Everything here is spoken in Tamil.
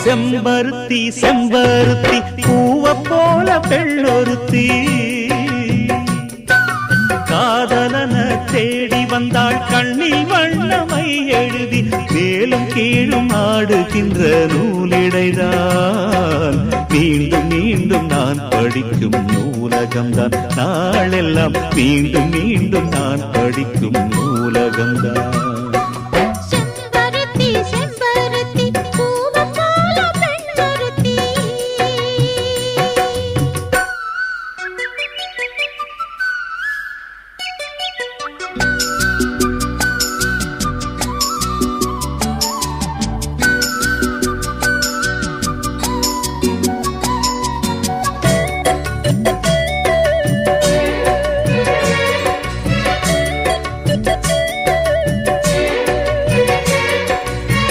செம்பருத்தி செம்பருத்தி பூவ போல பெண்ணொருத்தி காதலன தேடி வந்தாள் கண்ணில் வண்ணமை எழுதி மேலும் கீழும் ஆடுகின்ற நூலிடைதான் மீண்டும் மீண்டும் நான் படிக்கும் நூலகம்தான் நாளெல்லாம் மீண்டும் மீண்டும் நான் படிக்கும் நூலகம்தான்